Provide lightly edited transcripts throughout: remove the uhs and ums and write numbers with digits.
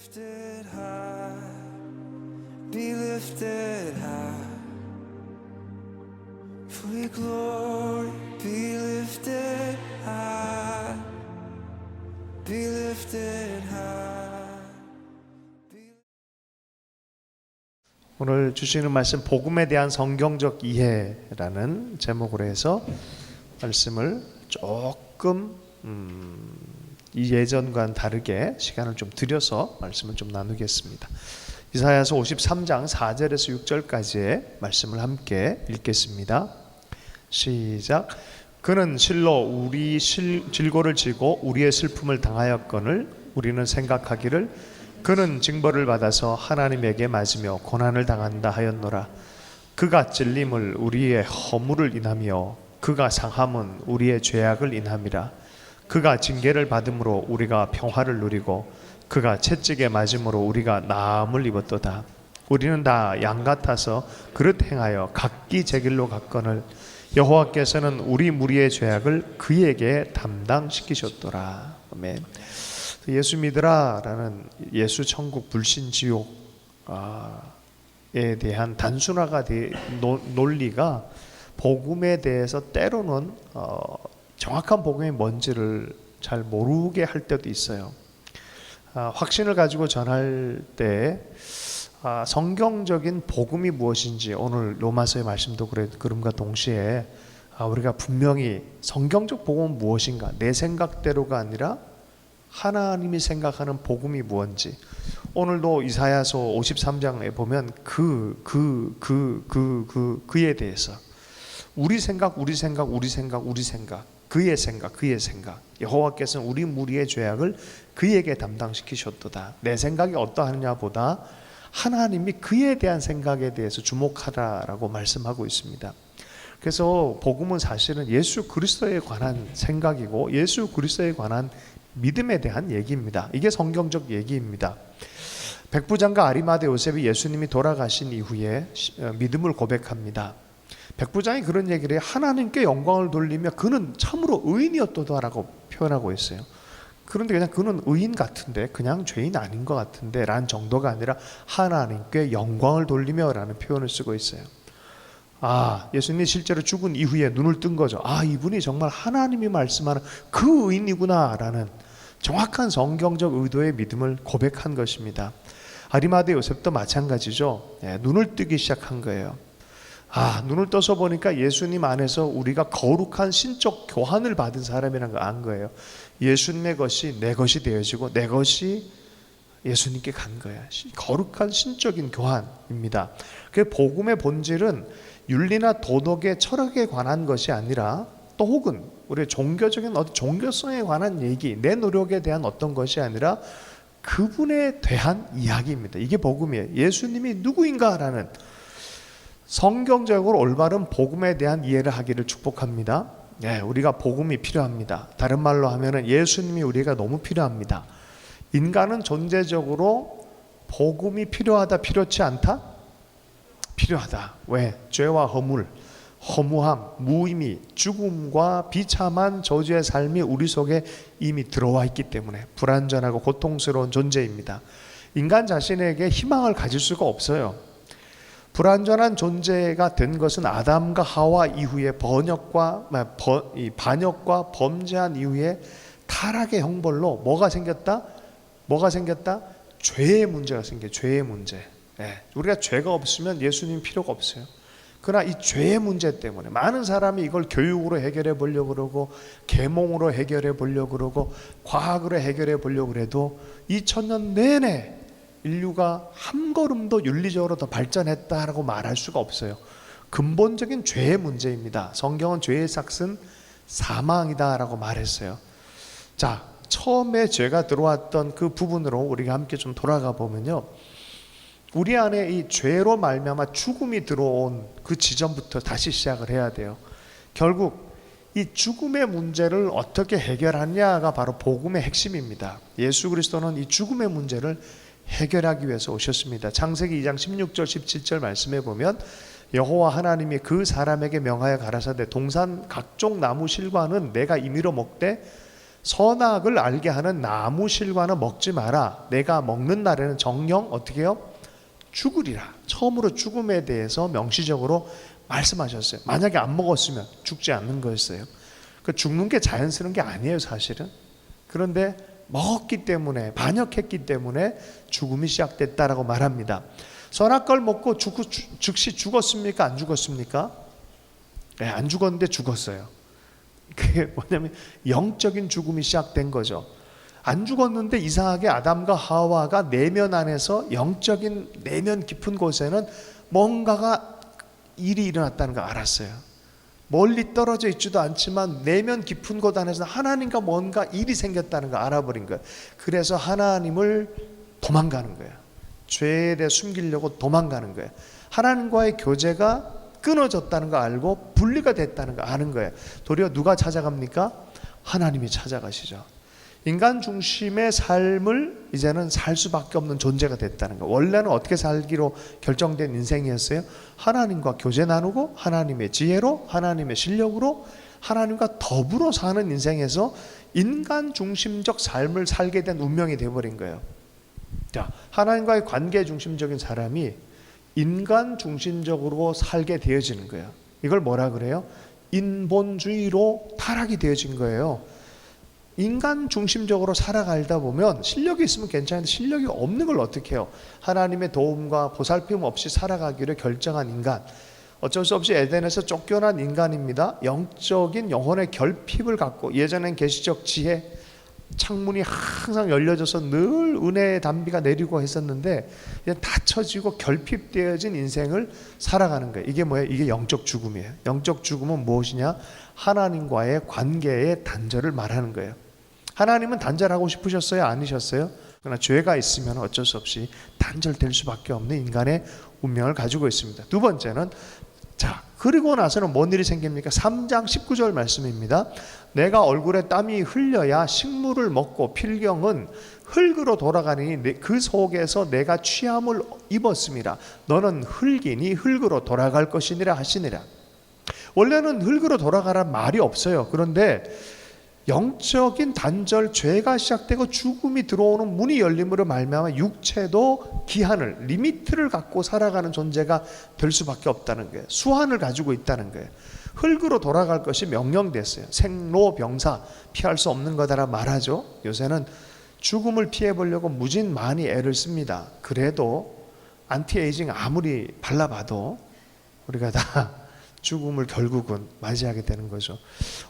lifted high, be lifted high, for your glory, be lifted high, be lifted high. 오늘 주시는 말씀 복음에 대한 성경적 이해라는 제목으로 해서 말씀을 조금 이 예전과는 다르게 시간을 좀 들여서 말씀을 좀 나누겠습니다. 이사야서 53장 4절에서 6절까지의 말씀을 함께 읽겠습니다. 시작. 그는 실로 우리 질고를 지고 우리의 슬픔을 당하였거늘 우리는 생각하기를 그는 징벌을 받아서 하나님에게 맞으며 고난을 당한다 하였노라. 그가 찔림을 우리의 허물을 인하며 그가 상함은 우리의 죄악을 인함이라. 그가 징계를 받음으로 우리가 평화를 누리고 그가 채찍에 맞음으로 우리가 나음을 입었도다. 우리는 다 양 같아서 그릇 행하여 각기 제 길로 갔거늘 여호와께서는 우리 무리의 죄악을 그에게 담당시키셨더라. 아멘. 예수 믿으라 라는 예수 천국 불신 지옥에 대한 단순화가 논리가 복음에 대해서 때로는 정확한 복음이 뭔지를 잘 모르게 할 때도 있어요. 확신을 가지고 전할 때 성경적인 복음이 무엇인지 오늘 로마서의 말씀도 그럼과 동시에 우리가 분명히 성경적 복음은 무엇인가, 내 생각대로가 아니라 하나님이 생각하는 복음이 무엇인지, 오늘도 이사야서 53장에 보면 그에 대해서 우리 생각, 그의 생각, 여호와께서는 우리 무리의 죄악을 그에게 담당시키셨도다. 내 생각이 어떠하느냐 보다 하나님이 그에 대한 생각에 대해서 주목하라라고 말씀하고 있습니다. 그래서 복음은 사실은 예수 그리스도에 관한 생각이고 예수 그리스도에 관한 믿음에 대한 얘기입니다. 이게 성경적 얘기입니다. 백부장과 아리마대 요셉이 예수님이 돌아가신 이후에 믿음을 고백합니다. 백부장이 그런 얘기를 해요. 하나님께 영광을 돌리며 그는 참으로 의인이었도다라고 표현하고 있어요. 그런데 그냥 그는 의인 같은데 그냥 죄인 아닌 것 같은데 라는 정도가 아니라 하나님께 영광을 돌리며 라는 표현을 쓰고 있어요. 예수님이 실제로 죽은 이후에 눈을 뜬 거죠. 이분이 정말 하나님이 말씀하는 그 의인이구나 라는 정확한 성경적 의도의 믿음을 고백한 것입니다. 아리마대 요셉도 마찬가지죠. 눈을 뜨기 시작한 거예요. 눈을 떠서 보니까 예수님 안에서 우리가 거룩한 신적 교환을 받은 사람이라는 걸 안 거예요. 예수님의 것이 내 것이 되어지고 내 것이 예수님께 간 거예요. 거룩한 신적인 교환입니다. 그 복음의 본질은 윤리나 도덕의 철학에 관한 것이 아니라 또 혹은 우리의 종교적인 종교성에 관한 얘기, 내 노력에 대한 어떤 것이 아니라 그분에 대한 이야기입니다. 이게 복음이에요. 예수님이 누구인가라는 성경적으로 올바른 복음에 대한 이해를 하기를 축복합니다. 우리가 복음이 필요합니다. 다른 말로 하면은 예수님이 우리가 너무 필요합니다. 인간은 존재적으로 복음이 필요하다, 필요치 않다? 필요하다. 왜? 죄와 허무함, 무의미, 죽음과 비참한 저주의 삶이 우리 속에 이미 들어와 있기 때문에 불완전하고 고통스러운 존재입니다. 인간 자신에게 희망을 가질 수가 없어요. 불완전한 존재가 된 것은 아담과 하와 이후에 반역과 범죄한 이후에 타락의 형벌로 뭐가 생겼다? 죄의 문제가 생겨요. 죄의 문제. 우리가 죄가 없으면 예수님 필요가 없어요. 그러나 이 죄의 문제 때문에 많은 사람이 이걸 교육으로 해결해 보려고 그러고 계몽으로 해결해 보려고 그러고 과학으로 해결해 보려고 그래도 2000년 내내 인류가 한 걸음도 윤리적으로 더 발전했다라고 말할 수가 없어요. 근본적인 죄의 문제입니다. 성경은 죄의 삭은 사망이다라고 말했어요. 자, 처음에 죄가 들어왔던 그 부분으로 우리가 함께 좀 돌아가 보면요, 우리 안에 이 죄로 말미암아 죽음이 들어온 그 지점부터 다시 시작을 해야 돼요. 결국 이 죽음의 문제를 어떻게 해결하냐가 바로 복음의 핵심입니다. 예수 그리스도는 이 죽음의 문제를 해결하기 위해서 오셨습니다. 창세기 2장 16절 17절 말씀해 보면 여호와 하나님이 그 사람에게 명하여 가라사대 동산 각종 나무 실과는 내가 임의로 먹되 선악을 알게 하는 나무 실과는 먹지 마라. 내가 먹는 날에는 정령 어떻게 해요? 죽으리라. 처음으로 죽음에 대해서 명시적으로 말씀하셨어요. 만약에 안 먹었으면 죽지 않는 거였어요. 그 죽는 게 자연스러운 게 아니에요, 사실은. 그런데 먹었기 때문에, 반역했기 때문에 죽음이 시작됐다라고 말합니다. 선악 걸 먹고 즉시 죽었습니까? 안 죽었습니까? 네, 안 죽었는데 죽었어요. 그게 뭐냐면 영적인 죽음이 시작된 거죠. 안 죽었는데 이상하게 아담과 하와가 내면 안에서 영적인 내면 깊은 곳에는 뭔가가 일이 일어났다는 걸 알았어요. 멀리 떨어져 있지도 않지만 내면 깊은 곳 안에서 하나님과 뭔가 일이 생겼다는 걸 알아버린 거예요. 그래서 하나님을 도망가는 거예요. 죄에 대해 숨기려고 도망가는 거예요. 하나님과의 교제가 끊어졌다는 거 알고 분리가 됐다는 거 아는 거예요. 도리어 누가 찾아갑니까? 하나님이 찾아가시죠. 인간 중심의 삶을 이제는 살 수밖에 없는 존재가 됐다는 거예요. 원래는 어떻게 살기로 결정된 인생이었어요? 하나님과 교제 나누고 하나님의 지혜로, 하나님의 실력으로, 하나님과 더불어 사는 인생에서 인간 중심적 삶을 살게 된 운명이 되어버린 거예요. 자, 하나님과의 관계 중심적인 사람이 인간 중심적으로 살게 되어지는 거예요. 이걸 뭐라 그래요? 인본주의로 타락이 되어진 거예요. 인간 중심적으로 살아가다 보면 실력이 있으면 괜찮은데 실력이 없는 걸 어떻게 해요? 하나님의 도움과 보살핌 없이 살아가기를 결정한 인간, 어쩔 수 없이 에덴에서 쫓겨난 인간입니다. 영적인 영혼의 결핍을 갖고, 예전엔 계시적 지혜, 창문이 항상 열려져서 늘 은혜의 단비가 내리고 했었는데 이제 닫혀지고 결핍되어진 인생을 살아가는 거예요. 이게 뭐예요? 이게 영적 죽음이에요. 영적 죽음은 무엇이냐? 하나님과의 관계의 단절을 말하는 거예요. 하나님은 단절하고 싶으셨어요? 아니셨어요? 그러나 죄가 있으면 어쩔 수 없이 단절될 수밖에 없는 인간의 운명을 가지고 있습니다. 두 번째는, 자, 그리고 나서는 뭔 일이 생깁니까? 3장 19절 말씀입니다. 내가 얼굴에 땀이 흘려야 식물을 먹고 필경은 흙으로 돌아가니 그 속에서 내가 취함을 입었습니다. 너는 흙이니 흙으로 돌아갈 것이니라 하시니라. 원래는 흙으로 돌아가란 말이 없어요. 그런데 영적인 단절, 죄가 시작되고 죽음이 들어오는 문이 열림으로 말미암아 육체도 기한을, 리미트를 갖고 살아가는 존재가 될 수밖에 없다는 거예요. 수한을 가지고 있다는 거예요. 흙으로 돌아갈 것이 명령됐어요. 생로병사, 피할 수 없는 거다라 말하죠. 요새는 죽음을 피해보려고 무진 많이 애를 씁니다. 그래도 안티에이징 아무리 발라봐도 우리가 다 죽음을 결국은 맞이하게 되는 거죠.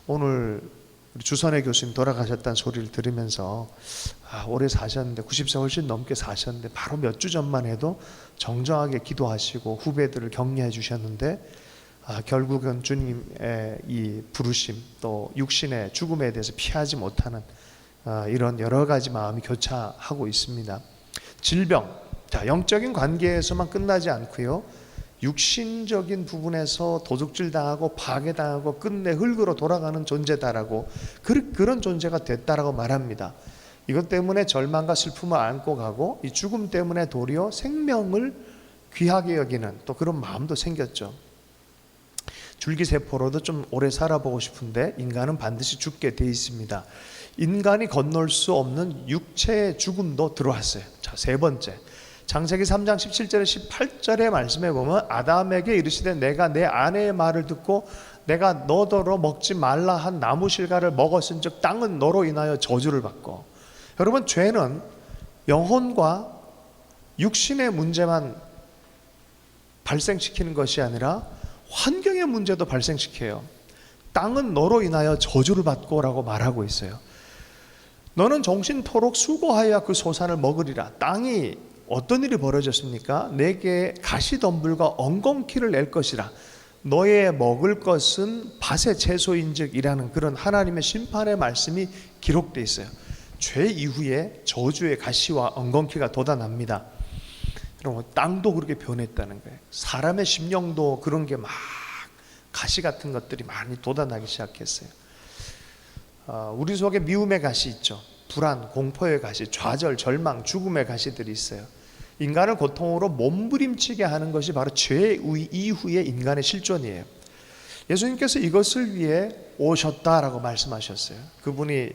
오늘 주선혜 교수님 돌아가셨다는 소리를 들으면서 오래 사셨는데 90세 훨씬 넘게 사셨는데 바로 몇 주 전만 해도 정정하게 기도하시고 후배들을 격려해 주셨는데 결국은 주님의 이 부르심, 또 육신의 죽음에 대해서 피하지 못하는 이런 여러 가지 마음이 교차하고 있습니다. 질병, 자, 영적인 관계에서만 끝나지 않고요, 육신적인 부분에서 도둑질 당하고 파괴당하고 끝내 흙으로 돌아가는 존재다라고, 그런 존재가 됐다라고 말합니다. 이것 때문에 절망과 슬픔을 안고 가고 이 죽음 때문에 도리어 생명을 귀하게 여기는 또 그런 마음도 생겼죠. 줄기세포로도 좀 오래 살아보고 싶은데 인간은 반드시 죽게 돼 있습니다. 인간이 건널 수 없는 육체의 죽음도 들어왔어요. 자, 세 번째, 창세기 3장 17절에 18절의 말씀에 보면 아담에게 이르시되 내가 내 아내의 말을 듣고 내가 너더러 먹지 말라 한 나무 실과를 먹었은즉 땅은 너로 인하여 저주를 받고. 여러분, 죄는 영혼과 육신의 문제만 발생시키는 것이 아니라 환경의 문제도 발생시켜요. 땅은 너로 인하여 저주를 받고 라고 말하고 있어요. 너는 정신토록 수고하여 그 소산을 먹으리라. 땅이 어떤 일이 벌어졌습니까? 내게 가시덤불과 엉겅퀴를 낼 것이라. 너의 먹을 것은 밭의 채소인즉이라는 그런 하나님의 심판의 말씀이 기록되어 있어요. 죄 이후에 저주의 가시와 엉겅퀴가 돋아납니다. 여러분, 땅도 그렇게 변했다는 거예요. 사람의 심령도 그런 게 막 가시 같은 것들이 많이 돋아나기 시작했어요. 우리 속에 미움의 가시 있죠. 불안, 공포의 가시, 좌절, 절망, 죽음의 가시들이 있어요. 인간을 고통으로 몸부림치게 하는 것이 바로 죄 이후의 인간의 실존이에요. 예수님께서 이것을 위해 오셨다라고 말씀하셨어요. 그분이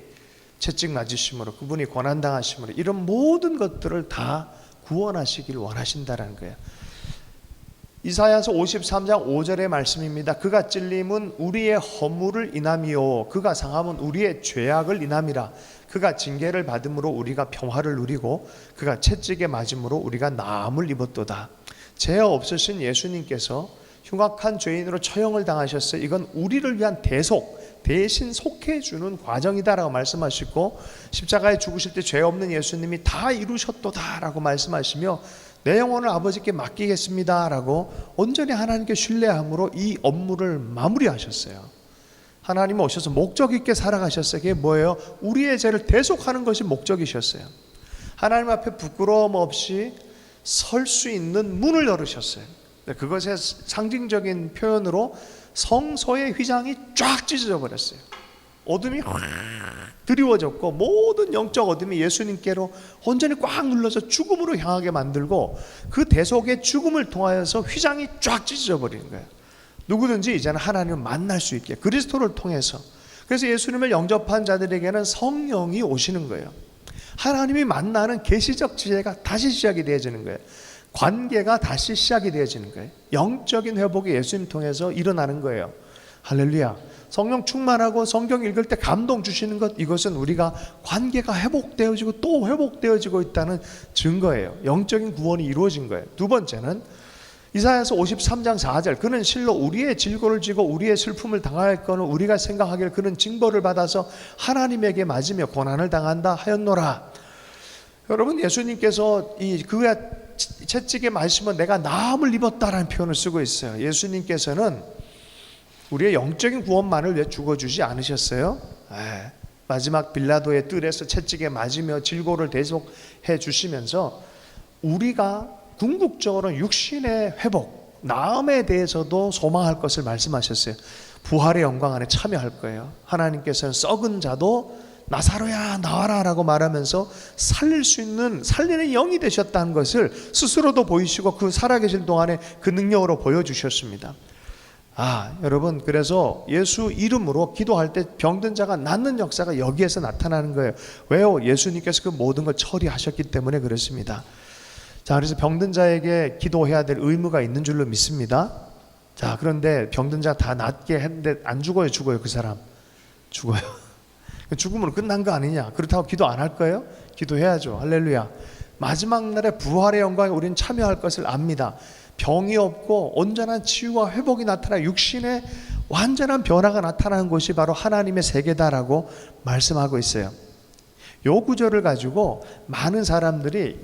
채찍 맞으심으로, 그분이 고난당하심으로 이런 모든 것들을 다 구원하시길 원하신다라는 거예요. 이사야서 53장 5절의 말씀입니다. 그가 찔림은 우리의 허물을 인함이요 그가 상함은 우리의 죄악을 인함이라. 그가 징계를 받음으로 우리가 평화를 누리고 그가 채찍에 맞음으로 우리가 나음을 입었도다. 죄 없으신 예수님께서 흉악한 죄인으로 처형을 당하셨어요. 이건 우리를 위한 대신 속해주는 과정이다라고 말씀하시고, 십자가에 죽으실 때 죄 없는 예수님이 다 이루셨도다라고 말씀하시며 내 영혼을 아버지께 맡기겠습니다라고 온전히 하나님께 신뢰함으로 이 업무를 마무리하셨어요. 하나님 오셔서 목적 있게 살아가셨어요. 그게 뭐예요? 우리의 죄를 대속하는 것이 목적이셨어요. 하나님 앞에 부끄러움 없이 설 수 있는 문을 열으셨어요. 그것의 상징적인 표현으로 성소의 휘장이 쫙 찢어져 버렸어요. 어둠이 확 드리워졌고 모든 영적 어둠이 예수님께로 온전히 꽉 눌러서 죽음으로 향하게 만들고, 그 대속의 죽음을 통하여서 휘장이 쫙 찢어져 버리는 거예요. 누구든지 이제는 하나님을 만날 수 있게 그리스도를 통해서. 그래서 예수님을 영접한 자들에게는 성령이 오시는 거예요. 하나님이 만나는 계시적 지혜가 다시 시작이 되어지는 거예요. 관계가 다시 시작이 되어지는 거예요. 영적인 회복이 예수님 통해서 일어나는 거예요. 할렐루야. 성령 충만하고 성경 읽을 때 감동 주시는 것, 이것은 우리가 관계가 회복되어지고 또 회복되어지고 있다는 증거예요. 영적인 구원이 이루어진 거예요. 두 번째는 이사야서 53장 4절, 그는 실로 우리의 질고를 지고 우리의 슬픔을 당할 거는 우리가 생각하기를 그는 징벌을 받아서 하나님에게 맞으며 고난을 당한다 하였노라. 여러분, 예수님께서 그의 채찍에 맞으면 내가 나음을 입었다라는 표현을 쓰고 있어요. 예수님께서는 우리의 영적인 구원만을 위해 죽어주지 않으셨어요. 마지막 빌라도의 뜰에서 채찍에 맞으며 질고를 대속해 주시면서 우리가 궁극적으로 육신의 회복, 나음에 대해서도 소망할 것을 말씀하셨어요. 부활의 영광 안에 참여할 거예요. 하나님께서는 썩은 자도 나사로야 나와라 라고 말하면서 살릴 수 있는 살리는 영이 되셨다는 것을 스스로도 보이시고 그 살아계실 동안에 그 능력으로 보여주셨습니다. 여러분, 그래서 예수 이름으로 기도할 때 병든 자가 낫는 역사가 여기에서 나타나는 거예요. 왜요? 예수님께서 그 모든 걸 처리하셨기 때문에 그렇습니다. 자, 그래서 병든 자에게 기도해야 될 의무가 있는 줄로 믿습니다. 자, 그런데 병든 자 다 낫게 했는데 안 죽어요? 죽어요? 그 사람 죽어요. 죽음으로 끝난 거 아니냐? 그렇다고 기도 안 할 거예요? 기도해야죠. 할렐루야. 마지막 날에 부활의 영광에 우리는 참여할 것을 압니다. 병이 없고 온전한 치유와 회복이 나타나 육신의 완전한 변화가 나타나는 곳이 바로 하나님의 세계다라고 말씀하고 있어요. 요 구절을 가지고 많은 사람들이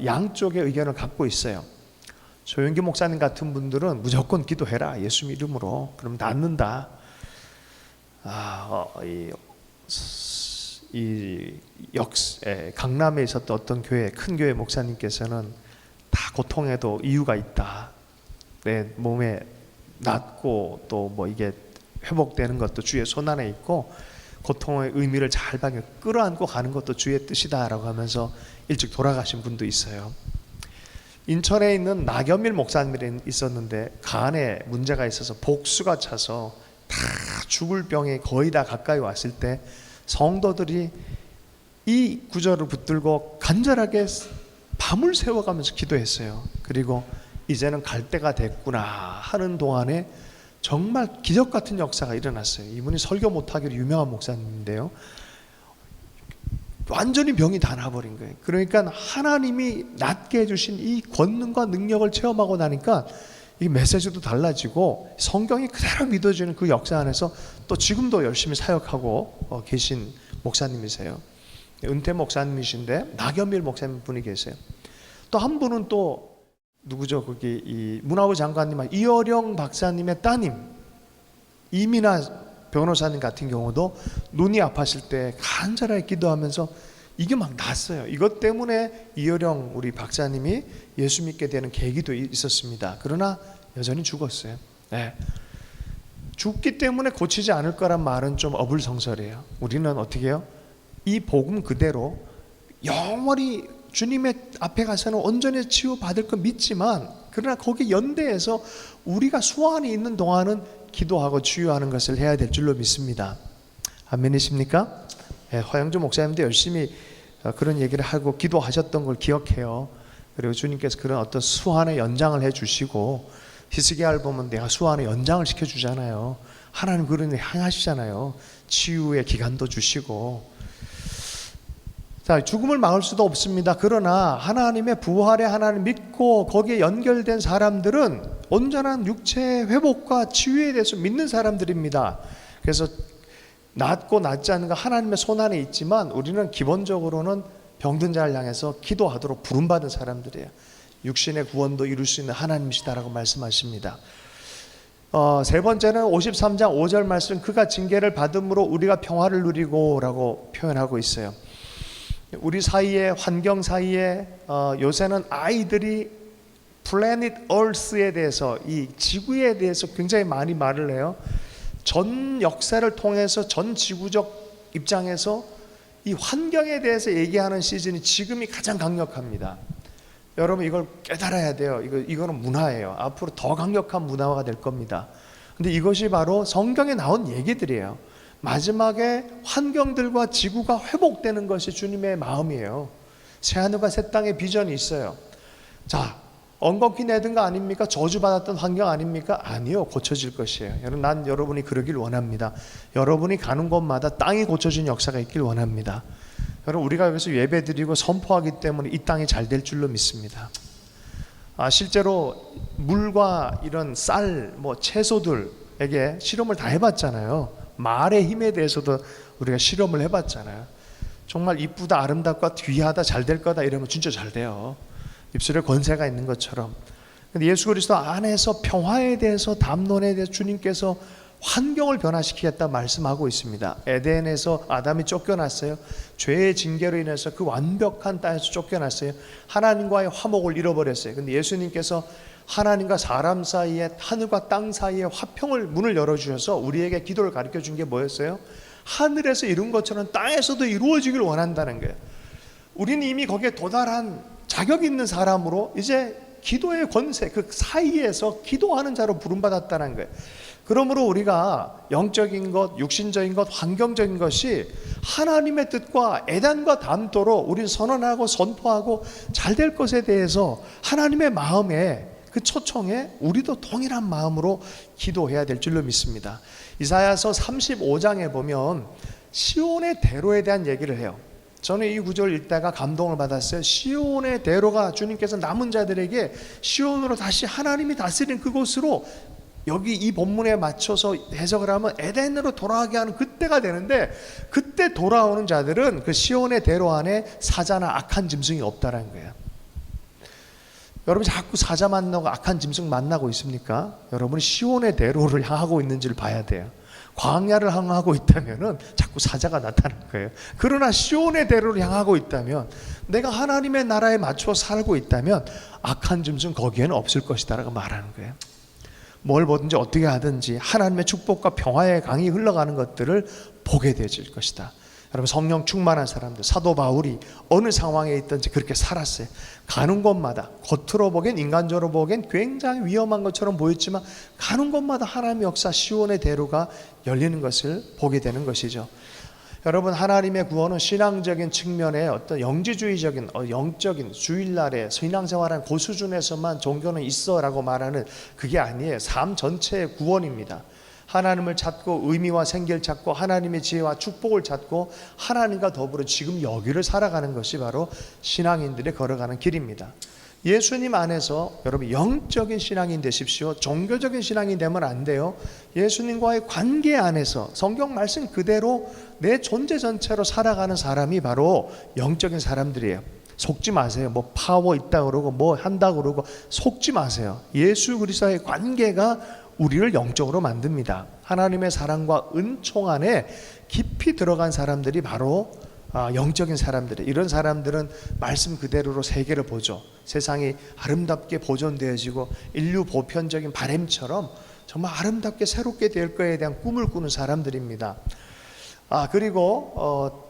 양쪽의 의견을 갖고 있어요. 조영기 목사님 같은 분들은 무조건 기도해라, 예수 이름으로, 그럼 낫는다. 강남에 있었던 어떤 교회, 큰 교회 목사님께서는 다 고통에도 이유가 있다. 내 몸에 낫고 또 뭐 이게 회복되는 것도 주의 손 안에 있고 고통의 의미를 잘 끌어안고 가는 것도 주의 뜻이다라고 하면서 일찍 돌아가신 분도 있어요. 인천에 있는 나겸일 목사님이 있었는데 간에 문제가 있어서 복수가 차서 다 죽을 병에 거의 다 가까이 왔을 때 성도들이 이 구절을 붙들고 간절하게 밤을 새워가면서 기도했어요. 그리고 이제는 갈 때가 됐구나 하는 동안에 정말 기적 같은 역사가 일어났어요. 이분이 설교 못하기로 유명한 목사님인데요, 완전히 병이 다 나버린 거예요. 그러니까 하나님이 낫게 해주신 이 권능과 능력을 체험하고 나니까 이 메시지도 달라지고 성경이 그대로 믿어지는 그 역사 안에서 또 지금도 열심히 사역하고 계신 목사님이세요. 은퇴 목사님이신데 나겸일 목사님 분이 계세요. 또 한 분은 또 누구죠? 거기 이 문화부 장관님 이어령 박사님의 따님 이민아 변호사님 같은 경우도 눈이 아팠을 때 간절하게 기도하면서 이게 막 났어요. 이것 때문에 이어령 우리 박사님이 예수 믿게 되는 계기도 있었습니다. 그러나 여전히 죽었어요. 죽기 때문에 고치지 않을 거란 말은 좀 어불성설이에요. 우리는 어떻게 해요? 이 복음 그대로 영원히 주님의 앞에 가서는 온전히 치유받을 거 믿지만, 그러나 거기 연대해서 우리가 소원이 있는 동안은 기도하고 치유하는 것을 해야 될 줄로 믿습니다. 아멘이십니까? 허영주 목사님도 열심히 그런 얘기를 하고 기도하셨던 걸 기억해요. 그리고 주님께서 그런 어떤 수완의 연장을 해주시고, 히스기야를 보면 내가 수완의 연장을 시켜주잖아요. 하나님 그런 일 행하시잖아요. 치유의 기간도 주시고. 자, 죽음을 막을 수도 없습니다. 그러나 하나님의 부활에 하나님 믿고 거기에 연결된 사람들은 온전한 육체의 회복과 치유에 대해서 믿는 사람들입니다. 그래서 낫고 낫지 않은 가 하나님의 손안에 있지만 우리는 기본적으로는 병든 자를 향해서 기도하도록 부름받은 사람들이에요. 육신의 구원도 이룰 수 있는 하나님이시다라고 말씀하십니다. 세 번째는 53장 5절 말씀, 그가 징계를 받음으로 우리가 평화를 누리고 라고 표현하고 있어요. 우리 사이에, 환경 사이에 요새는 아이들이 플래닛 얼스에 대해서, 이 지구에 대해서 굉장히 많이 말을 해요. 전 역사를 통해서 전 지구적 입장에서 이 환경에 대해서 얘기하는 시즌이 지금이 가장 강력합니다. 여러분 이걸 깨달아야 돼요. 이거는 문화예요. 앞으로 더 강력한 문화가 될 겁니다. 근데 이것이 바로 성경에 나온 얘기들이에요. 마지막에 환경들과 지구가 회복되는 것이 주님의 마음이에요. 새하늘과 새 땅의 비전이 있어요. 자, 엉겅퀴 내든 거 아닙니까? 저주받았던 환경 아닙니까? 아니요, 고쳐질 것이에요. 난 여러분이 그러길 원합니다. 여러분이 가는 곳마다 땅이 고쳐진 역사가 있길 원합니다. 여러분, 우리가 여기서 예배드리고 선포하기 때문에 이 땅이 잘 될 줄로 믿습니다. 실제로 물과 이런 쌀, 채소들에게 실험을 다 해봤잖아요. 말의 힘에 대해서도 우리가 실험을 해봤잖아요. 정말 이쁘다, 아름답고 귀하다, 잘 될 거다 이러면 진짜 잘 돼요. 입술에 권세가 있는 것처럼. 근데 예수 그리스도 안에서 평화에 대해서, 담론에 대해서 주님께서 환경을 변화시키겠다 말씀하고 있습니다. 에덴에서 아담이 쫓겨났어요. 죄의 징계로 인해서 그 완벽한 땅에서 쫓겨났어요. 하나님과의 화목을 잃어버렸어요. 근데 예수님께서 하나님과 사람 사이에, 하늘과 땅 사이에 화평을, 문을 열어주셔서 우리에게 기도를 가르쳐 준 게 뭐였어요? 하늘에서 이룬 것처럼 땅에서도 이루어지길 원한다는 거예요. 우리는 이미 거기에 도달한 자격 있는 사람으로 이제 기도의 권세, 그 사이에서 기도하는 자로 부름받았다는 거예요. 그러므로 우리가 영적인 것, 육신적인 것, 환경적인 것이 하나님의 뜻과 애단과 담도로 우리는 선언하고 선포하고 잘 될 것에 대해서 하나님의 마음에, 그 초청에 우리도 동일한 마음으로 기도해야 될 줄로 믿습니다. 이사야서 35장에 보면 시온의 대로에 대한 얘기를 해요. 저는 이 구절을 읽다가 감동을 받았어요. 시온의 대로가, 주님께서 남은 자들에게 시온으로 다시 하나님이 다스린 그곳으로, 여기 이 본문에 맞춰서 해석을 하면 에덴으로 돌아가게 하는 그때가 되는데, 그때 돌아오는 자들은 그 시온의 대로 안에 사자나 악한 짐승이 없다라는 거예요. 여러분 자꾸 사자 만나고 악한 짐승 만나고 있습니까? 여러분이 시온의 대로를 향하고 있는지를 봐야 돼요. 광야를 향하고 있다면 자꾸 사자가 나타날 거예요. 그러나 시온의 대로를 향하고 있다면, 내가 하나님의 나라에 맞춰 살고 있다면 악한 짐승 거기에는 없을 것이다 라고 말하는 거예요. 뭘 보든지 어떻게 하든지 하나님의 축복과 평화의 강이 흘러가는 것들을 보게 되질 것이다. 여러분 성령 충만한 사람들, 사도 바울이 어느 상황에 있든지 그렇게 살았어요. 가는 곳마다, 겉으로 보기엔, 인간적으로 보기엔 굉장히 위험한 것처럼 보였지만 가는 곳마다 하나님의 역사, 시온의 대로가 열리는 것을 보게 되는 것이죠. 여러분 하나님의 구원은 신앙적인 측면의 어떤 영지주의적인, 영적인 주일날에 신앙생활하는 그 수준에서만 종교는 있어라고 말하는 그게 아니에요. 삶 전체의 구원입니다. 하나님을 찾고 의미와 생기를 찾고 하나님의 지혜와 축복을 찾고 하나님과 더불어 지금 여기를 살아가는 것이 바로 신앙인들의 걸어가는 길입니다. 예수님 안에서 여러분 영적인 신앙인 되십시오. 종교적인 신앙이 되면 안 돼요. 예수님과의 관계 안에서 성경 말씀 그대로 내 존재 전체로 살아가는 사람이 바로 영적인 사람들이에요. 속지 마세요. 뭐 파워 있다 그러고 뭐 한다 그러고 속지 마세요. 예수 그리스도의 관계가 우리를 영적으로 만듭니다. 하나님의 사랑과 은총 안에 깊이 들어간 사람들이 바로 영적인 사람들이에요. 이런 사람들은 말씀 그대로로 세계를 보죠. 세상이 아름답게 보존되어지고 인류 보편적인 바램처럼 정말 아름답게 새롭게 될 거에 대한 꿈을 꾸는 사람들입니다. 그리고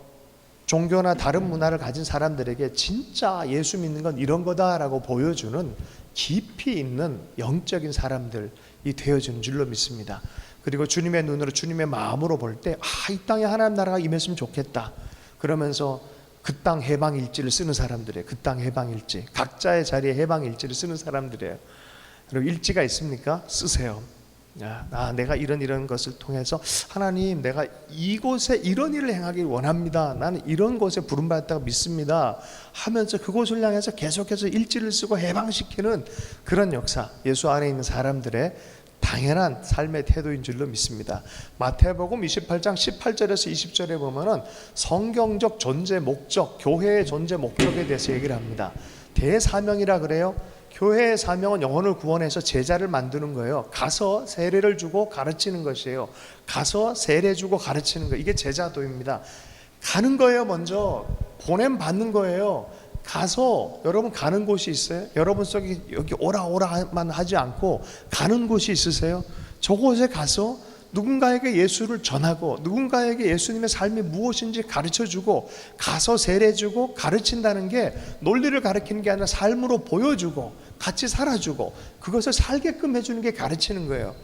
종교나 다른 문화를 가진 사람들에게 진짜 예수 믿는 건 이런 거다라고 보여주는 깊이 있는 영적인 사람들이 되어지는 줄로 믿습니다. 그리고 주님의 눈으로, 주님의 마음으로 볼 때 이 땅에 하나님 나라가 임했으면 좋겠다. 그러면서 그 땅 해방일지를 쓰는 사람들이에요. 그 땅 해방일지, 각자의 자리에 해방일지를 쓰는 사람들이에요. 그리고 일지가 있습니까? 쓰세요. 내가 이런 것을 통해서 하나님, 내가 이곳에 이런 일을 행하길 원합니다. 나는 이런 곳에 부름받았다고 믿습니다 하면서 그곳을 향해서 계속해서 일지를 쓰고 해방시키는 그런 역사, 예수 안에 있는 사람들의 당연한 삶의 태도인 줄로 믿습니다. 마태복음 28장 18절에서 20절에 보면은 성경적 존재 목적, 교회의 존재 목적에 대해서 얘기를 합니다. 대사명이라 그래요. 교회의 사명은 영혼을 구원해서 제자를 만드는 거예요. 가서 세례를 주고 가르치는 것이에요. 가서 세례 주고 가르치는 거, 이게 제자도입니다. 가는 거예요. 먼저 보냄 받는 거예요. 가서, 여러분 가는 곳이 있어요? 여러분 속에 여기 오라만 하지 않고 가는 곳이 있으세요? 저곳에 가서 누군가에게 예수를 전하고 누군가에게 예수님의 삶이 무엇인지 가르쳐주고, 가서 세례주고 가르친다는 게 논리를 가르치는 게 아니라 삶으로 보여주고 같이 살아주고 그것을 살게끔 해주는 게 가르치는 거예요.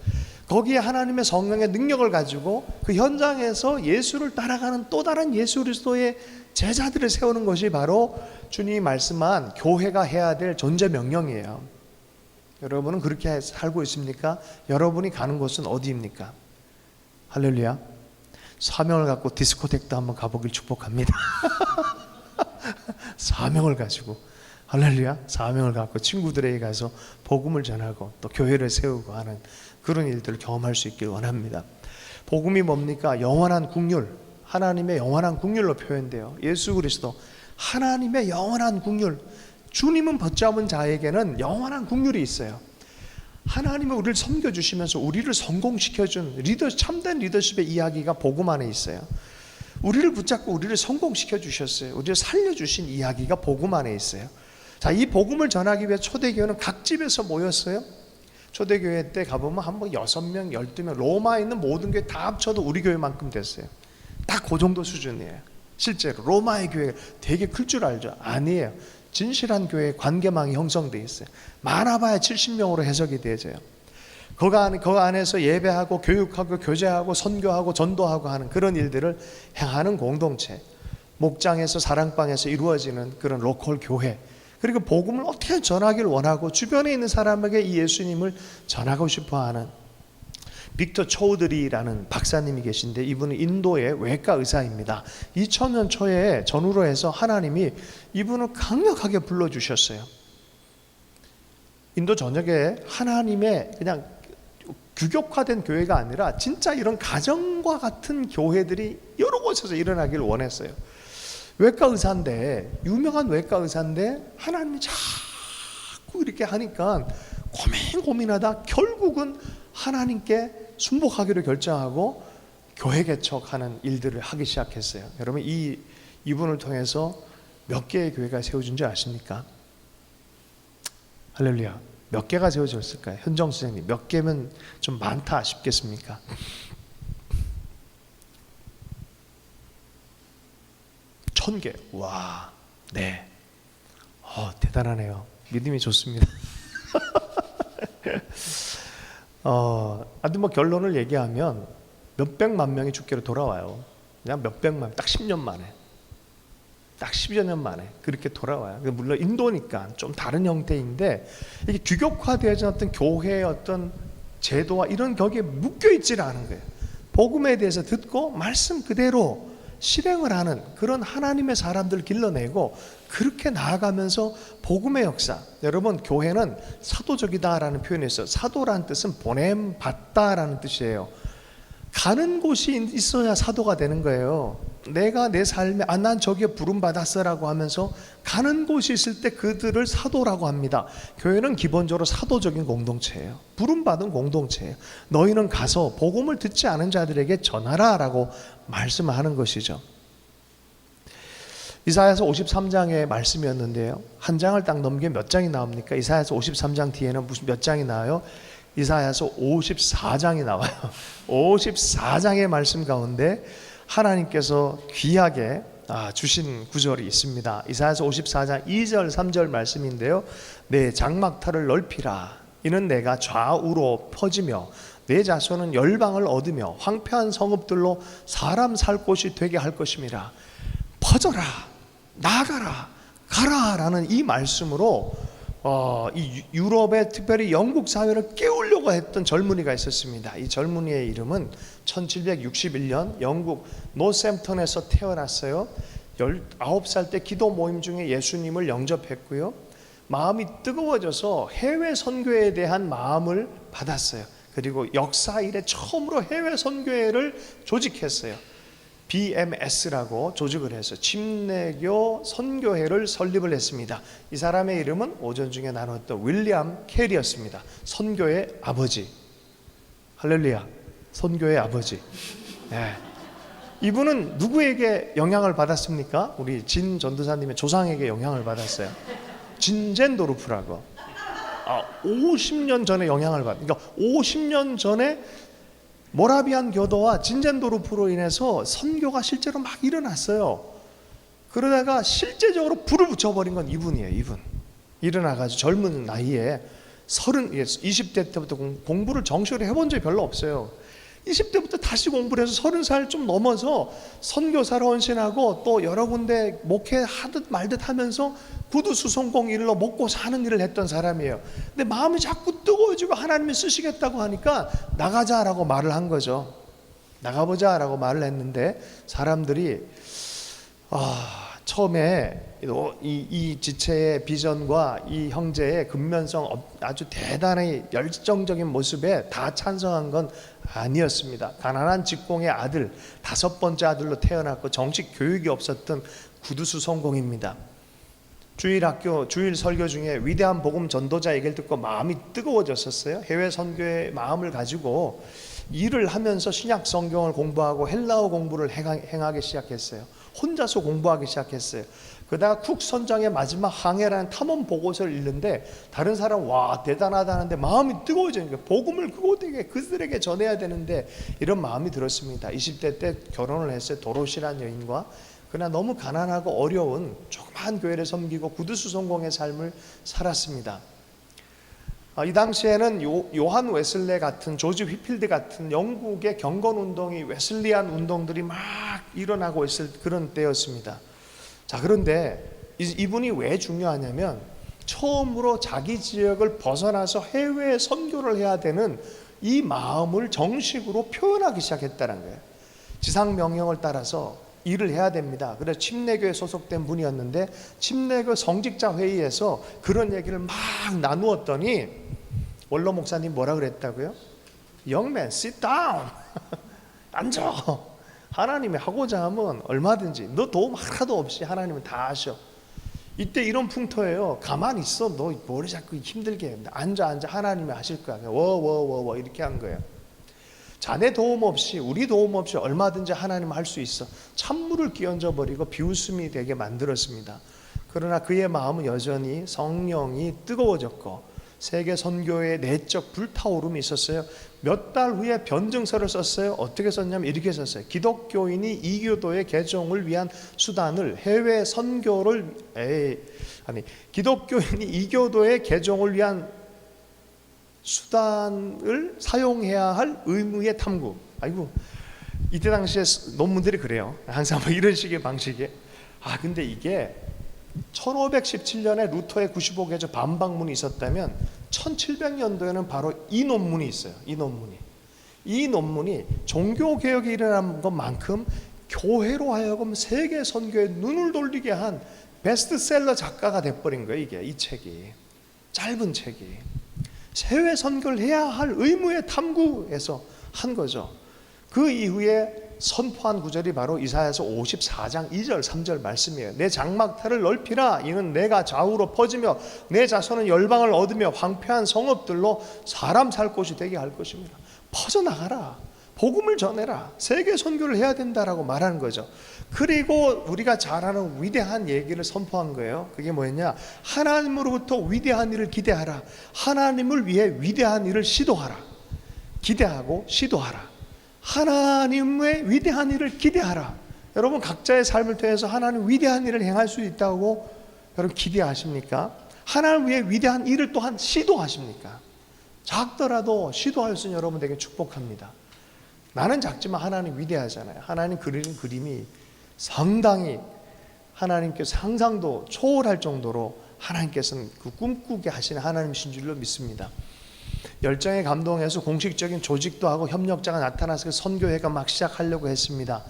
거기에 하나님의 성령의 능력을 가지고 그 현장에서 예수를 따라가는 또 다른 예수 그리스도의 제자들을 세우는 것이 바로 주님이 말씀한 교회가 해야 될 존재 명령이에요. 여러분은 그렇게 살고 있습니까? 여러분이 가는 곳은 어디입니까? 할렐루야. 사명을 갖고 디스코텍도 한번 가보길 축복합니다. 사명을 가지고, 할렐루야, 사명을 갖고 친구들에게 가서 복음을 전하고 또 교회를 세우고 하는 그런 일들을 경험할 수 있길 원합니다. 복음이 뭡니까? 영원한 국률, 하나님의 영원한 국률로 표현돼요. 예수 그리스도 하나님의 영원한 국률, 주님은 붙잡은 자에게는 영원한 국률이 있어요. 하나님은 우리를 섬겨주시면서 우리를 성공시켜준 참된 리더십의 이야기가 복음 안에 있어요. 우리를 붙잡고 우리를 성공시켜 주셨어요. 우리를 살려주신 이야기가 복음 안에 있어요. 자, 이 복음을 전하기 위해 초대교회는 각 집에서 모였어요. 초대교회 때 가보면 한번 6명, 12명, 로마에 있는 모든 교회 다 합쳐도 우리 교회만큼 됐어요. 딱 그 정도 수준이에요. 실제로 로마의 교회가 되게 클 줄 알죠? 아니에요. 진실한 교회의 관계망이 형성되어 있어요. 많아봐야 70명으로 해석이 되어져요. 그 안에서 예배하고 교육하고 교제하고 선교하고 전도하고 하는 그런 일들을 행하는 공동체, 목장에서 사랑방에서 이루어지는 그런 로컬 교회, 그리고 복음을 어떻게 전하기를 원하고 주변에 있는 사람에게 이 예수님을 전하고 싶어하는 빅터 초우드리라는 박사님이 계신데, 이분은 인도의 외과 의사입니다. 2000년 초에 전후로 해서 하나님이 이분을 강력하게 불러주셨어요. 인도 전역에 하나님의 그냥 규격화된 교회가 아니라 진짜 이런 가정과 같은 교회들이 여러 곳에서 일어나기를 원했어요. 외과 의사인데, 유명한 외과 의사인데 하나님이 자꾸 이렇게 하니까 고민하다 결국은 하나님께 순복하기로 결정하고 교회 개척하는 일들을 하기 시작했어요. 여러분, 이분을 통해서 몇 개의 교회가 세워진 줄 아십니까? 할렐루야. 몇 개가 세워졌을까요? 현정 선생님, 몇 개면 좀 많다 싶겠습니까? 천 개. 와, 네. 대단하네요. 믿음이 좋습니다. 아무튼 뭐 결론을 얘기하면 몇백만 명이 주께로 돌아와요. 그냥 몇백만, 딱 10년 만에, 딱 10여 년 만에 그렇게 돌아와요. 물론 인도니까 좀 다른 형태인데, 이게 규격화되어진 어떤 교회의 어떤 제도와 이런 거기에 묶여있지는 않은 거예요. 복음에 대해서 듣고 말씀 그대로 실행을 하는 그런 하나님의 사람들을 길러내고 그렇게 나아가면서 복음의 역사. 여러분, 교회는 사도적이다라는 표현이 있어요. 사도라는 뜻은 보냄 받다라는 뜻이에요. 가는 곳이 있어야 사도가 되는 거예요. 내가 내 삶에 난 저기에 부름 받았어라고 하면서 가는 곳이 있을 때 그들을 사도라고 합니다. 교회는 기본적으로 사도적인 공동체예요. 부름 받은 공동체예요. 너희는 가서 복음을 듣지 않은 자들에게 전하라라고 말씀을 하는 것이죠. 이사야서 53장의 말씀이었는데요, 한 장을 딱 넘기면 몇 장이 나옵니까? 이사야서 53장 뒤에는 무슨 몇 장이 나와요? 이사야서 54장이 나와요. 54장의 말씀 가운데 하나님께서 귀하게 주신 구절이 있습니다. 이사야서 54장 2절 3절 말씀인데요, 내 장막터를 넓히라. 이는 내가 좌우로 퍼지며 내 자손은 열방을 얻으며 황폐한 성읍들로 사람 살 곳이 되게 할 것임이라. 퍼져라, 나가라, 가라라는 이 말씀으로 이 유럽의 특별히 영국 사회를 깨우려고 했던 젊은이가 있었습니다. 이 젊은이의 이름은 1761년 영국 노샘턴에서 태어났어요. 19살 때 기도 모임 중에 예수님을 영접했고요. 마음이 뜨거워져서 해외 선교에 대한 마음을 받았어요. 그리고 역사 이래 처음으로 해외 선교회를 조직했어요. BMS라고 조직을 해서 침례교 선교회를 설립을 했습니다. 이 사람의 이름은 오전 중에 나눴던 윌리엄 캐리였습니다. 선교의 아버지. 할렐루야. 선교의 아버지. 네. 이분은 누구에게 영향을 받았습니까? 우리 진 전도사님의 조상에게 영향을 받았어요. 진젠도르프라고. 50년 전에 영향을 받. 그러니까 50년 전에 모라비안 교도와 진젠도르프로 인해서 선교가 실제로 막 일어났어요. 그러다가 실제적으로 불을 붙여버린 건 이분이에요. 이분 일어나가지고 젊은 나이에 20대 때부터 공부를 정식으로 해본 적이 별로 없어요. 20대부터 다시 공부를 해서 30살 좀 넘어서 선교사로 헌신하고 또 여러 군데 목회하듯 말듯 하면서 구두수송공 일로 먹고 사는 일을 했던 사람이에요. 근데 마음이 자꾸 뜨거워지고 하나님이 쓰시겠다고 하니까 나가자라고 말을 한 거죠. 나가보자라고 말을 했는데 사람들이 처음에 이 지체의 비전과 이 형제의 근면성 아주 대단히 열정적인 모습에 다 찬성한 건 아니었습니다. 가난한 직공의 아들, 5번째 아들로 태어났고 정식 교육이 없었던 구두수송공입니다. 주일학교, 주일 설교 중에 위대한 복음 전도자 얘기를 듣고 마음이 뜨거워졌었어요. 해외 선교의 마음을 가지고 일을 하면서 신약 성경을 공부하고 헬라어 공부를 행하기 시작했어요. 혼자서 공부하기 시작했어요. 그러다가 쿡 선장의 마지막 항해라는 탐험 보고서를 읽는데 다른 사람 와 대단하다는데 마음이 뜨거워지니까 복음을 그들에게 전해야 되는데 이런 마음이 들었습니다. 20대 때 결혼을 했어요. 도로시라는 여인과. 그러나 너무 가난하고 어려운 조그마한 교회를 섬기고 구두수송공의 삶을 살았습니다. 이 당시에는 요한 웨슬레 같은 조지 휘필드 같은 영국의 경건운동이 웨슬리안 운동들이 막 일어나고 있을 그런 때였습니다. 자, 그런데 이분이 왜 중요하냐면 처음으로 자기 지역을 벗어나서 해외 선교를 해야 되는 이 마음을 정식으로 표현하기 시작했다는 거예요. 지상명령을 따라서 일을 해야 됩니다. 그래서 침례교에 소속된 분이었는데 침례교 성직자 회의에서 그런 얘기를 막 나누었더니 원로 목사님 뭐라 그랬다고요? Young man, sit down. 앉아. 하나님이 하고자 하면 얼마든지 너 도움 하나도 없이 하나님은 다 하셔. 이때 이런 풍토예요. 가만히 있어. 너 머리 자꾸 힘들게 해. 앉아 하나님이 하실 거야. 워워워워 이렇게 한 거예요. 자네 도움 없이 우리 도움 없이 얼마든지 하나님 할 수 있어. 찬물을 끼얹어 버리고 비웃음이 되게 만들었습니다. 그러나 그의 마음은 여전히 성령이 뜨거워졌고 세계 선교의 내적 불타오름이 있었어요. 몇 달 후에 변증서를 썼어요. 어떻게 썼냐면 이렇게 썼어요. 기독교인이 이교도의 개종을 위한 수단을 해외 선교를 기독교인이 이교도의 개종을 위한 수단을 사용해야 할 의무의 탐구. 아이고, 이때 당시에 논문들이 그래요. 항상 뭐 이런 식의 방식에. 근데 이게 1517년에 루터의 95개조 반박문이 있었다면 1700년도에는 바로 이 논문이 있어요. 이 논문이 종교개혁이 일어난 것만큼 교회로 하여금 세계 선교에 눈을 돌리게 한 베스트셀러 작가가 돼버린 거예요. 이 책이. 짧은 책이. 해외 선교를 해야 할 의무의 탐구에서 한 거죠. 그 이후에 선포한 구절이 바로 이사야서 54장 2절 3절 말씀이에요. 내 장막탈을 넓히라. 이는 내가 좌우로 퍼지며 내 자손은 열방을 얻으며 황폐한 성읍들로 사람 살 곳이 되게 할 것입니다. 퍼져나가라. 복음을 전해라. 세계 선교를 해야 된다라고 말하는 거죠. 그리고 우리가 잘 아는 위대한 얘기를 선포한 거예요. 그게 뭐였냐? 하나님으로부터 위대한 일을 기대하라. 하나님을 위해 위대한 일을 시도하라. 기대하고 시도하라. 하나님의 위대한 일을 기대하라. 여러분 각자의 삶을 통해서 하나님 위대한 일을 행할 수 있다고 여러분 기대하십니까? 하나님 위해 위대한 일을 또한 시도하십니까? 작더라도 시도할 수 있는 여러분에게 축복합니다. 나는 작지만 하나님 위대하잖아요. 하나님 그리는 그림이 상당히 하나님께서 상상도 초월할 정도로 하나님께서는 그 꿈꾸게 하시는 하나님이신 줄로 믿습니다. 열정에 감동해서 공식적인 조직도 하고 협력자가 나타나서 선교회가 막 시작하려고 했습니다.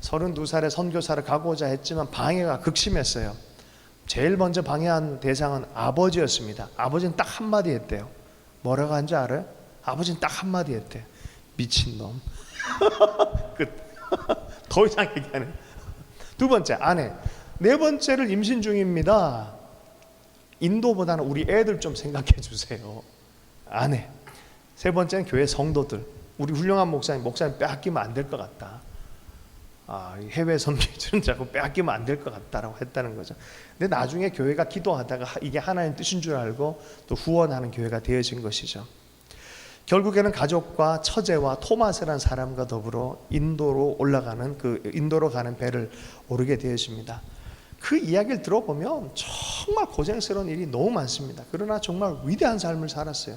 32살에 선교사를 가고자 했지만 방해가 극심했어요. 제일 먼저 방해한 대상은 아버지였습니다. 아버지는 딱 한마디 했대요. 뭐라고 한지 알아요? 아버지는 딱 한마디 했대. 미친놈. 끝. 더 이상 얘기 안 해요. 두 번째, 아내. 네 번째를 임신 중입니다. 인도보다는 우리 애들 좀 생각해 주세요. 아내. 세 번째는 교회 성도들. 우리 훌륭한 목사님 빼앗기면 안 될 것 같다. 해외 선교지는 자꾸 빼앗기면 안 될 것 같다라고 했다는 거죠. 근데 나중에 교회가 기도하다가 이게 하나님 뜻인 줄 알고 또 후원하는 교회가 되어진 것이죠. 결국에는 가족과 처제와 토마스라는 사람과 더불어 인도로 가는 배를 오르게 되어집니다. 그 이야기를 들어보면 정말 고생스러운 일이 너무 많습니다. 그러나 정말 위대한 삶을 살았어요.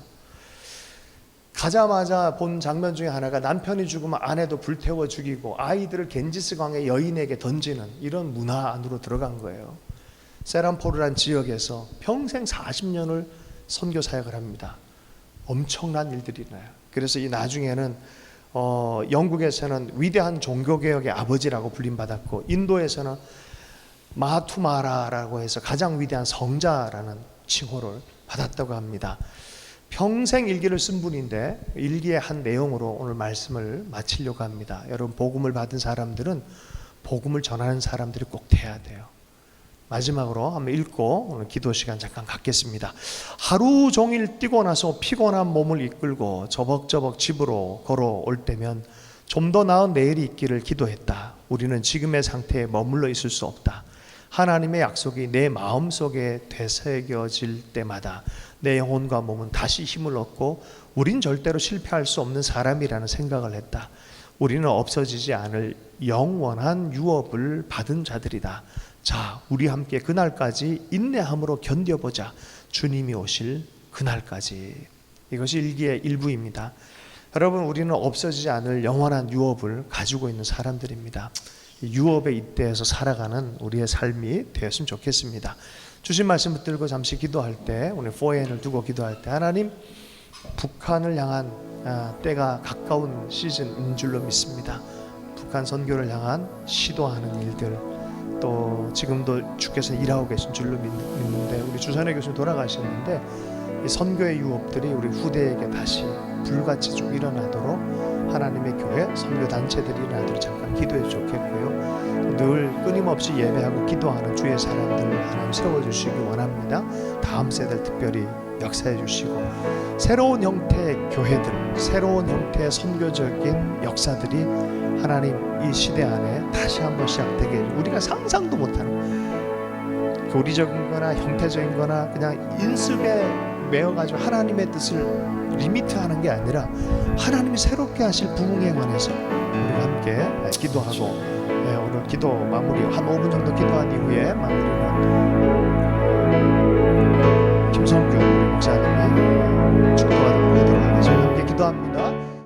가자마자 본 장면 중에 하나가 남편이 죽으면 아내도 불태워 죽이고 아이들을 겐지스 강의 여인에게 던지는 이런 문화 안으로 들어간 거예요. 세람포르란 지역에서 평생 40년을 선교 사역을 합니다. 엄청난 일들이 나요. 그래서 이 나중에는 영국에서는 위대한 종교개혁의 아버지라고 불림받았고 인도에서는 마하투마라라고 해서 가장 위대한 성자라는 칭호를 받았다고 합니다. 평생 일기를 쓴 분인데 일기의 한 내용으로 오늘 말씀을 마치려고 합니다. 여러분, 복음을 받은 사람들은 복음을 전하는 사람들이 꼭 돼야 돼요. 마지막으로 한번 읽고 오늘 기도 시간 잠깐 갖겠습니다. 하루 종일 뛰고 나서 피곤한 몸을 이끌고 저벅저벅 집으로 걸어올 때면 좀 더 나은 내일이 있기를 기도했다. 우리는 지금의 상태에 머물러 있을 수 없다. 하나님의 약속이 내 마음속에 되새겨질 때마다 내 영혼과 몸은 다시 힘을 얻고 우린 절대로 실패할 수 없는 사람이라는 생각을 했다. 우리는 없어지지 않을 영원한 유업을 받은 자들이다. 자, 우리 함께 그날까지 인내함으로 견뎌보자. 주님이 오실 그날까지. 이것이 일기의 일부입니다. 여러분, 우리는 없어지지 않을 영원한 유업을 가지고 있는 사람들입니다. 유업의 잇대에서 살아가는 우리의 삶이 되었으면 좋겠습니다. 주신 말씀 붙들고 잠시 기도할 때, 오늘 4N을 두고 기도할 때, 하나님, 북한을 향한 때가 가까운 시즌인 줄로 믿습니다. 북한 선교를 향한 시도하는 일들, 또 지금도 주께서 일하고 계신 줄로 믿는데, 우리 주선혜 교수님 돌아가셨는데 이 선교의 유업들이 우리 후대에게 다시 불같이 좀 일어나도록 하나님의 교회, 선교단체들이 일어나도록 잠깐 기도해 좋겠고요. 늘 끊임없이 예배하고 기도하는 주의 사람들을 하나님 세워주시기 원합니다. 다음 세대를 특별히 역사해 주시고 새로운 형태의 교회들, 새로운 형태의 선교적인 역사들이 하나님 이 시대 안에 다시 한번 시작되게 우리가 상상도 못하는 교리적인 거나 형태적인 거나 그냥 인습에 매어가지고 하나님의 뜻을 리미트하는 게 아니라 하나님이 새롭게 하실 부흥에 관해서 우리가 함께 기도하고 오늘 기도 마무리 한 5분 정도 기도한 이후에 마무리는 김성규 목사님이 축도하도록 하겠습니다. 함께 기도합니다.